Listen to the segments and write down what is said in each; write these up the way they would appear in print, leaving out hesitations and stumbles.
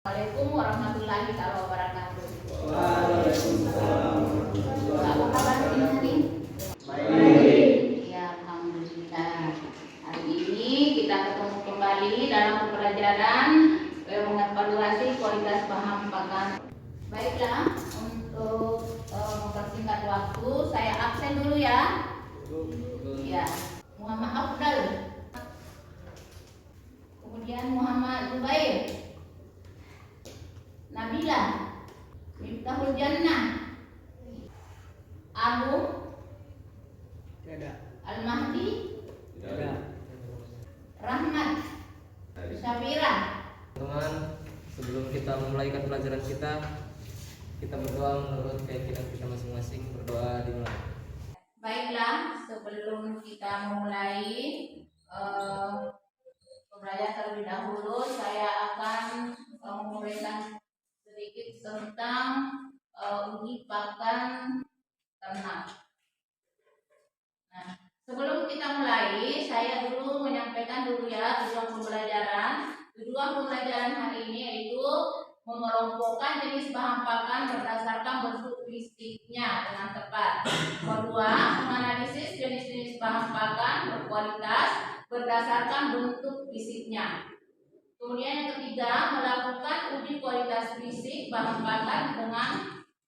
Assalamualaikum warahmatullahi wabarakatuh. Waalaikumsalam. Apa kabar hari? Baik. Ya, alhamdulillah. Hari ini kita ketemu kembali dalam pembelajaran mengevaluasi kualitas bahan pakan. Baiklah, untuk mempersingkat waktu, saya absen dulu ya. Ya, Muhammad Afdal. Kemudian Muhammad Zubair. Nabila, Miftahul Jannah, Agung, Al-Mahdi, Rahmat, Syafira. Teman, sebelum kita memulaikan pelajaran kita berdoa menurut keyakinan kita masing-masing. Berdoa dimulai. Baiklah, sebelum kita memulai pembelajaran terlebih dahulu, saya akan menguraikan sedikit tentang uji pakan ternak. Nah, sebelum kita mulai, saya dulu menyampaikan dulu ya tujuan pembelajaran. Tujuan pembelajaran hari ini yaitu mengelompokkan jenis bahan pakan berdasarkan bentuk fisiknya dengan tepat. Kedua, menganalisis jenis-jenis bahan pakan berkualitas berdasarkan bentuk fisiknya. Kemudian yang ketiga, melakukan uji kualitas fisik bahan pakan dengan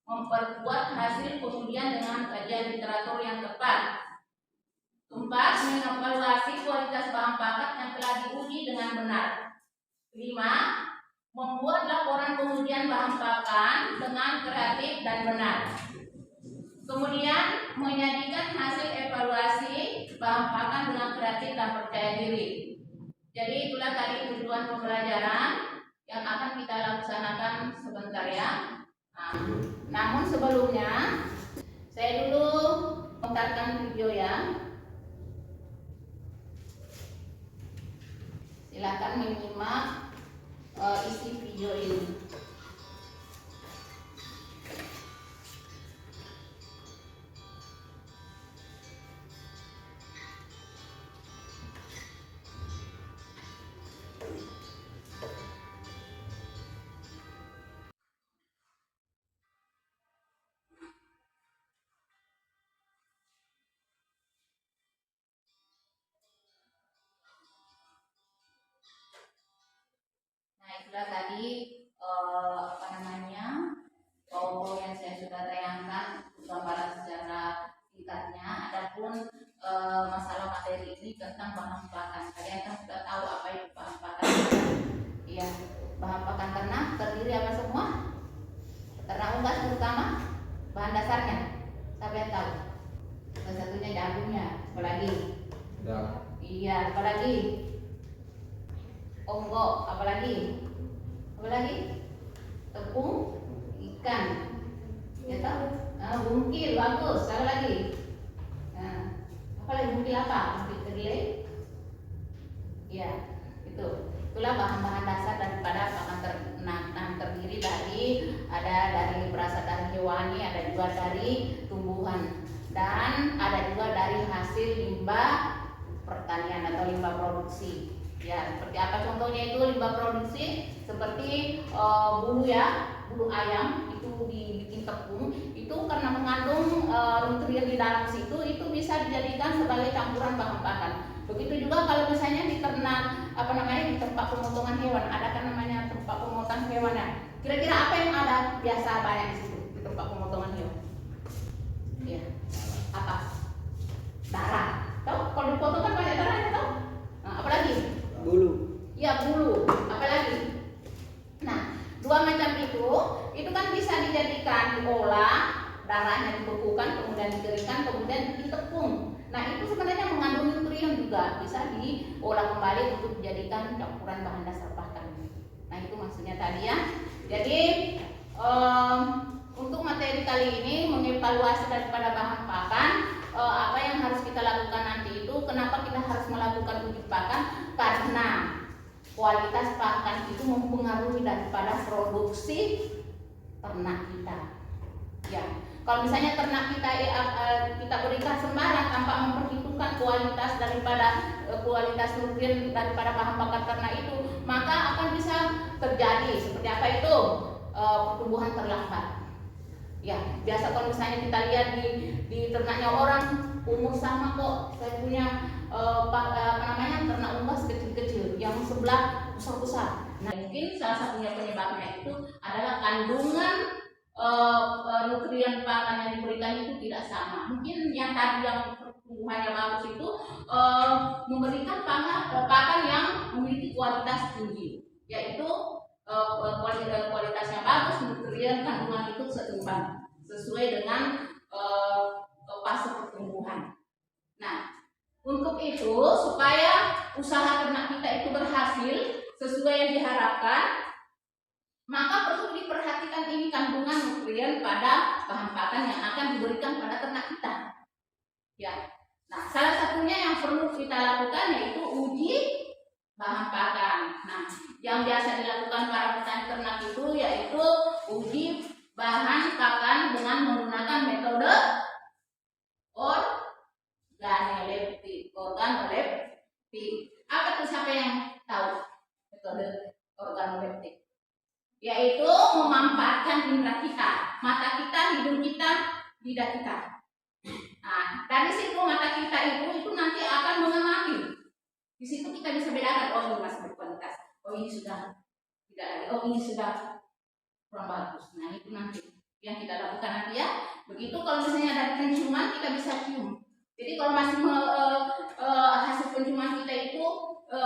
memperkuat hasil pengujian dengan kajian literatur yang tepat. Keempat, mengevaluasi kualitas bahan pakan yang telah diuji dengan benar. Kelima, membuat laporan pengujian bahan pakan dengan kreatif dan benar. Kemudian, menyajikan hasil evaluasi bahan pakan dengan kreatif dan percaya diri. Jadi itulah tadi tujuan pembelajaran yang akan kita laksanakan sebentar ya. Namun sebelumnya saya dulu memutarkan video ya. Silakan menyimak isi video ini. Nah, itulah tadi PowerPoint yang saya sudah tayangkan gambaran secara singkatnya. Adapun masalah materi ini tentang bahan pakan. Kalian kan sudah tahu apa itu bahan pakan. Iya, bahan pakan ternak terdiri apa semua? Ternak unggas terutama bahan dasarnya. Siapa yang tahu? Salah satunya jagungnya, apalagi? Iya, apalagi? Onggok, apalagi? Tepung, ikan, ya tahu? Bungkil, bagus. Apa lagi? Apalagi bungkil apa? Bungkil kedelai? Ya, itulah bahan-bahan dasar daripada pakan ternak. Nah, terdiri dari berasal dari hewani, ada juga dari tumbuhan, dan ada juga dari hasil limbah pertanian atau limbah produksi. Ya, seperti apa contohnya itu limbah produksi? Seperti bulu ayam itu dibikin tepung, itu karena mengandung nutrien di dalam situ, itu bisa dijadikan sebagai campuran bahan pakan. Begitu juga kalau misalnya di ternak di tempat pemotongan hewan, ada kan namanya tempat pemotongan hewan ya. Kira-kira apa yang ada biasa banyak di situ di tempat pemotongan hewan? Ya, apa? Darah. Tahu? Kalau dipotong kan banyak darahnya, tahu? Nah, apalagi? Bulu. Ya, bulu. Apalagi? Nah, dua macam itu kan bisa dijadikan diolah, darahnya dibekukan, kemudian dikeringkan, kemudian ditepung. Nah, itu sebenarnya mengandung nutrien juga, bisa diolah kembali untuk dijadikan campuran bahan dasar pakan. Nah, itu maksudnya tadi ya. Jadi untuk materi kali ini mengevaluasi daripada bahan pakan, apa yang harus kita lakukan nanti itu, kenapa kita harus melakukan uji pakan? Karena kualitas pakan itu mempengaruhi daripada produksi ternak kita. Ya, Kalau misalnya ternak kita kita berikan sembarang tanpa memperhitungkan kualitas daripada kualitas nutrien daripada bahan bakar ternak itu, maka akan bisa terjadi seperti apa itu pertumbuhan terlambat. Ya, biasa kalau misalnya kita lihat di ternaknya orang umur sama kok, saya punya ternak unggas kecil-kecil, yang sebelah besar-besar. Nah, mungkin salah satunya penyebabnya itu adalah kandungan nutrien pakan yang diberikan itu tidak sama. Mungkin yang tadi yang pertumbuhannya bagus itu memberikan pakan yang memiliki kualitas tinggi, yaitu kualitasnya bagus, nutrien kandungan itu seimbang sesuai dengan fase pertumbuhan. Nah, untuk itu supaya usaha ternak kita itu berhasil sesuai yang diharapkan, maka perlu diperhatikan ini kandungan nutrien pada bahan pakan yang akan diberikan pada ternak kita. Ya. Nah, salah satunya yang perlu kita lakukan yaitu uji bahan pakan. Nah, yang biasa dilakukan para petani ternak itu yaitu uji bahan pakan dengan menggunakan metode organoleptik. Apa tuh, siapa yang tahu metode organoleptik? Yaitu memanfaatkan indera kita, mata kita, hidung kita, lidah kita. Nah, dari situ mata kita itu nanti akan mengamati. Di situ kita bisa bedakan, oh ini masih berkualitas, oh ini sudah tidak lagi, oh ini sudah kurang bagus. Nah, itu nanti yang kita lakukan nanti ya. Begitu kalau misalnya ada penciuman, kita bisa cium. Jadi kalau masih hasil penciuman kita itu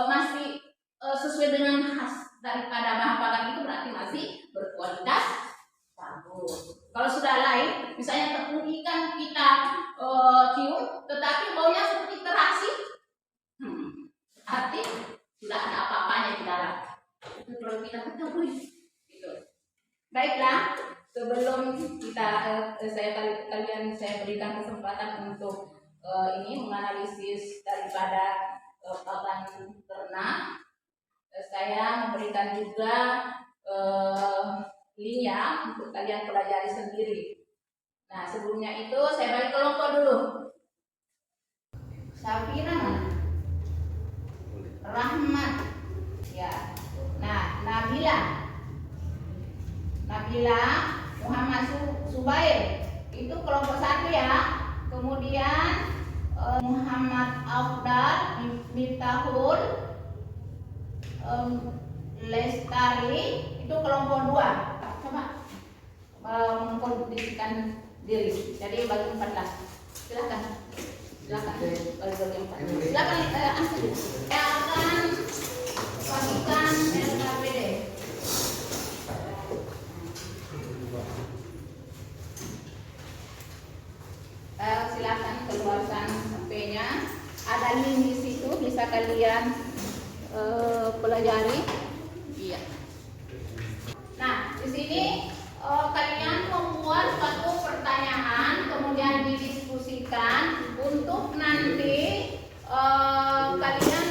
masih sesuai dengan khas daripada bahan pakan itu, berarti masih berkualitas bagus. Kalau sudah lain, misalnya tepung ikan kita cium, tetapi baunya seperti terasi, arti sudah ada apa-apanya di dalam. Itu perlu kita ketahui. Gitu. Baiklah, sebelum kita saya berikan kesempatan untuk ini menganalisis daripada pakan ternak, saya memberikan juga link ya untuk kalian pelajari sendiri. Nah, sebelumnya itu saya bagi kelompok dulu. Safira mana? Rahmat. Ya. Nah, Nabila Muhammad Subair itu kelompok 1 ya. Kemudian Muhammad Afdal Miftahul Lestari itu kelompok 2. Coba mengkondisikan diri. Jadi bagi 14. Silakan. Bagi 14. Silakan answer. Saya akan bagikan LKPD. Silakan keluarkan HP-nya. Ada link di situ, bisa kalian pelajari. Iya. Nah, di sini kalian membuat suatu pertanyaan, kemudian didiskusikan untuk nanti kalian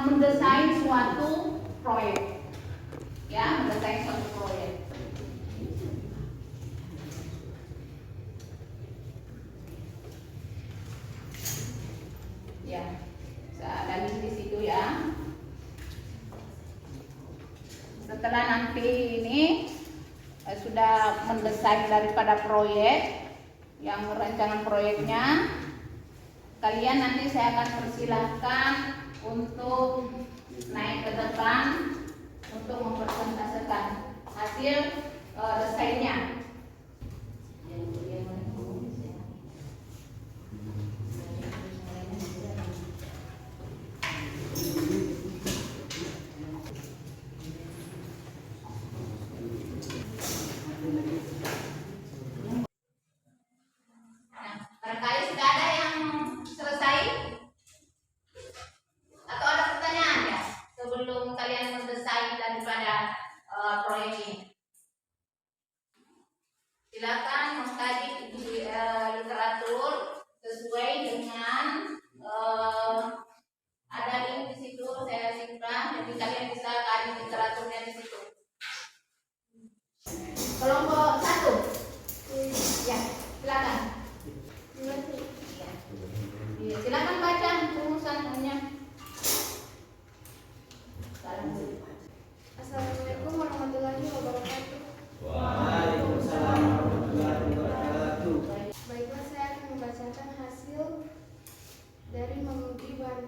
mendesain suatu proyek. Ya, mendesain suatu proyek. Ya, ada di situ ya. Setelah nanti ini sudah mendesain daripada proyek, yang rancangan proyeknya, kalian nanti saya akan persilahkan untuk naik ke depan untuk mempresentasikan hasil desainnya. Barangkali sudah ada yang selesai atau ada pertanyaan ya sebelum kalian mendesain daripada proyek ini.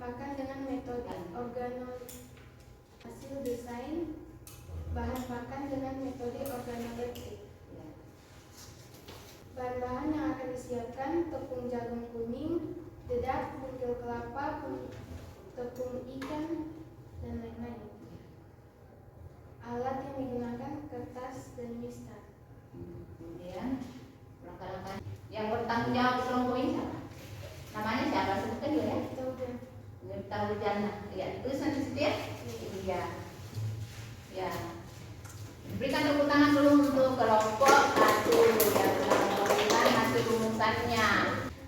pakan dengan metode organoleptik. Hasil desain bahan pakan dengan metode organoleptik. Bahan-bahan yang akan disiapkan: tepung jagung kuning, dedak, bungkil kelapa, tepung ikan, dan lain-lain. Alat yang digunakan: kertas dan mistar. Kemudian langkah-langkah yang bertanggung jawab kelompok ini siapa? Namanya siapa? Sebutkan dulu ya. Tahu jana. Ya, tulisan di situ ya. Iya. Ya. Berikan tepuk tangan dulu untuk kelompok 1 yang telah memberikan hasil rumusannya.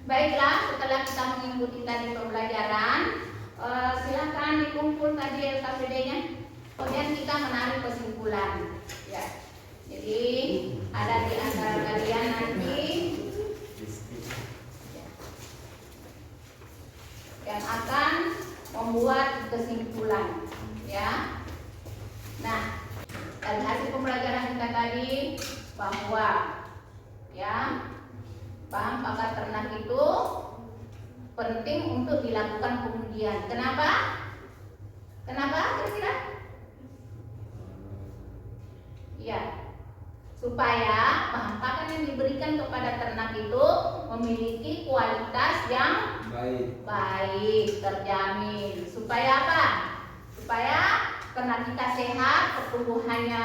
Baiklah, setelah kita mengikuti tadi pembelajaran, silakan dikumpul tadi LKPD-nya. Kemudian kita menarik kesimpulan. Ya. Jadi ada di antara kalian nanti yang akan membuat kesimpulan, ya. Nah, dari hasil pembelajaran kita tadi bahwa ya bahan pakan ternak itu penting untuk dilakukan pengujian. Kenapa? Kenapa kira-kira? Ya, supaya bahan pakan yang diberikan kepada ternak itu memiliki kualitas yang baik, terjamin. Supaya apa? Supaya ternak kita sehat, pertumbuhannya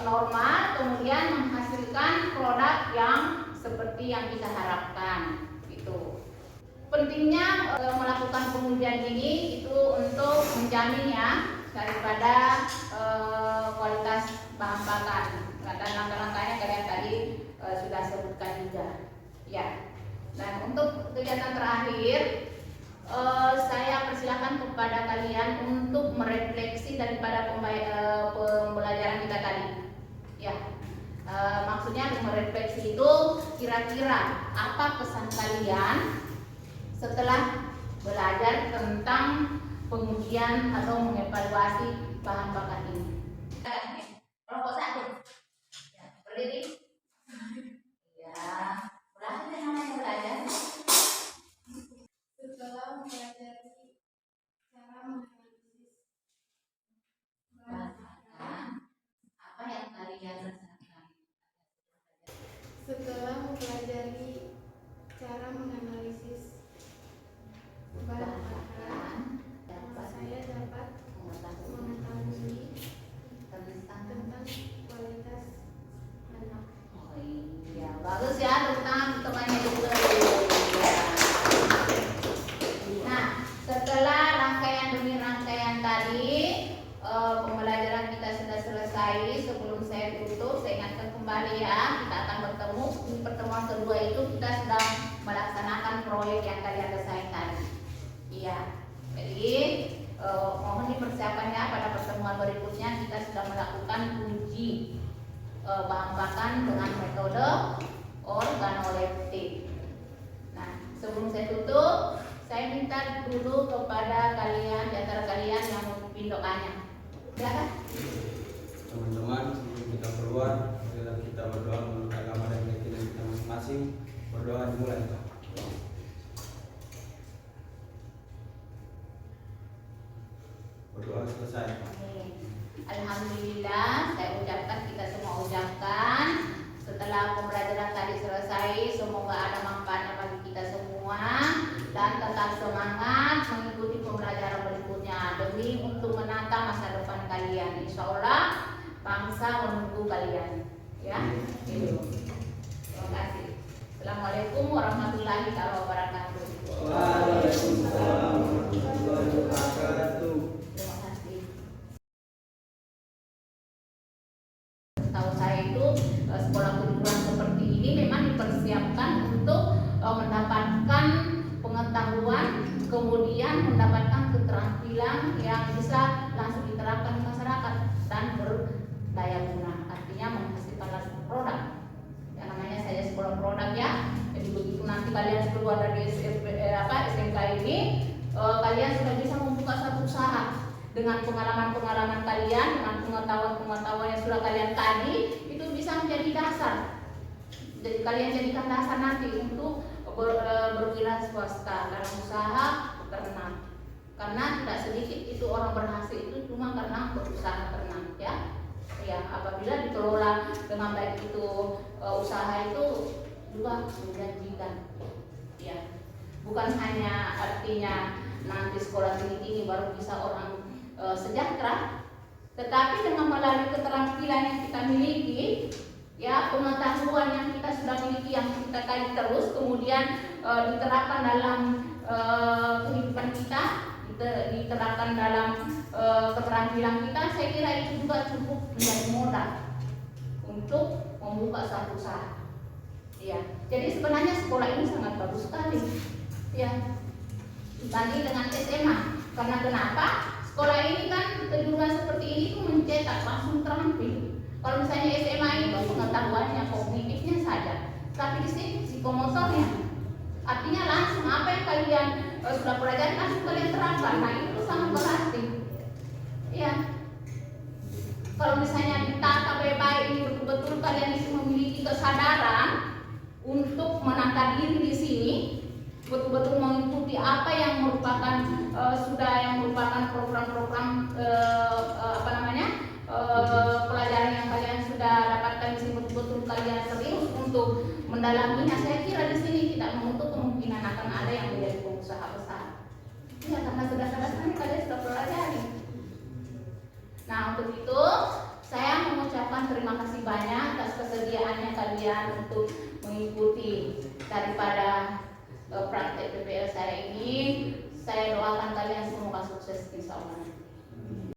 normal, kemudian menghasilkan produk yang seperti yang kita harapkan. Itu pentingnya melakukan pengujian ini itu untuk menjamin ya daripada kualitas bahan pakan. Dan langkah-langkahnya kalian tadi sudah sebutkan juga. Ya. Dan untuk kegiatan terakhir, saya persilakan kepada kalian untuk merefleksi daripada pembelajaran kita tadi. Ya, maksudnya merefleksi itu kira-kira apa kesan kalian setelah belajar tentang pengujian atau mengevaluasi bahan pakan ini. Kelompok 1, ya, berdiri. Ya, belajar namanya belajar. Setelah mempelajari cara menganalisis Bahan pakan, apa yang kalian rasakan? setelah mempelajari cara menganalisis bahan pakan, saya dapat mengetahui tentang kualitas ternak. Oh iya, bagus ya, tepuk tangan untuk temannya juga. Nah, setelah rangkaian demi rangkaian tadi, pembelajaran kita sudah selesai. Sebelum saya tutup, saya ingatkan kembali ya, kita akan bertemu di pertemuan kedua itu kita sedang melaksanakan proyek yang kalian selesaikan. Iya, jadi mohon dipersiapkannya pada pertemuan berikutnya kita sudah melakukan uji bahan pakan dengan metode organoleptik. Nah, sebelum saya tutup, saya minta dulu kepada kalian di antara kalian yang memimpin doanya. Ya kan? Teman-teman, sebelum kita keluar, marilah kita berdoa menurut agama dan keyakinan kita masing-masing. Berdoa dimulai. Berdoa selesai. Alhamdulillah, saya ucapkan, kita semua ucapkan, setelah pembelajaran tadi selesai, semoga ada manfaatnya bagi kita semua dan tetap semangat mengikuti pembelajaran berikutnya demi untuk menata masa depan kalian. Insya Allah bangsa menunggu kalian. Ya, itu. Terima kasih. Assalamualaikum warahmatullahi wabarakatuh. Waalaikumsalam warahmatullahi wabarakatuh. Terima kasih. Tahu saya itu sekolah kejuruan seperti ini memang dipersiapkan untuk mendapatkan pengetahuan, kemudian mendapatkan keterampilan yang bisa langsung diterapkan di masyarakat dan berdaya guna. Artinya menghasilkan langsung produk. Yang namanya saya sekolah produk ya. Jadi begitu nanti kalian keluar dari SMK ini, kalian sudah bisa membuka satu usaha. Dengan pengalaman-pengalaman kalian, dengan pengetahuan-pengetahuan yang sudah kalian tadi, itu bisa menjadi dasar. Jadi kalian jadikan dasar nanti untuk berwira swasta dalam usaha ternak. Karena tidak sedikit itu orang berhasil itu cuma karena berusaha ternak, ya. Ya, apabila dikelola dengan baik itu usaha itu juga menjanjikan. Ya. Bukan hanya artinya nanti sekolah tinggi-tinggi baru bisa orang sejahtera, tetapi dengan melalui keterampilan yang kita miliki, ya, pengetahuan yang kita sudah miliki yang kita kaji terus kemudian diterapkan dalam kehidupan kita, diterapkan dalam keterampilan kita, saya kira itu juga cukup menjadi modal untuk membuka suatu usaha. Ya, jadi sebenarnya sekolah ini sangat bagus sekali, ya, dibanding dengan SMA. Karena kenapa? Sekolah ini kan kejuruan seperti ini tuh mencetak langsung terampil. Kalau misalnya SMA itu pengetahuannya kognitifnya saja, tapi di sini psikomotornya. Artinya langsung apa yang kalian sudah pelajari langsung kalian terapkan. Nah, itu sangat berarti. Ya. Kalau misalnya ditata baik-baik ini betul-betul kalian itu memiliki kesadaran untuk menata diri di sini, betul-betul mengikuti apa yang merupakan program-program pelajaran yang kalian sudah dapatkan di sini, betul-betul kalian serius untuk mendalaminya. Saya kira di sini tidak menutup kemungkinan akan ada yang menjadi pengusaha besar. Ya, karena sudah kalian sudah pelajari. Nah, untuk itu saya mengucapkan terima kasih banyak atas kesediaannya kalian untuk mengikuti daripada praktek PPL saya ini. Saya doakan kalian semoga sukses insya Allah.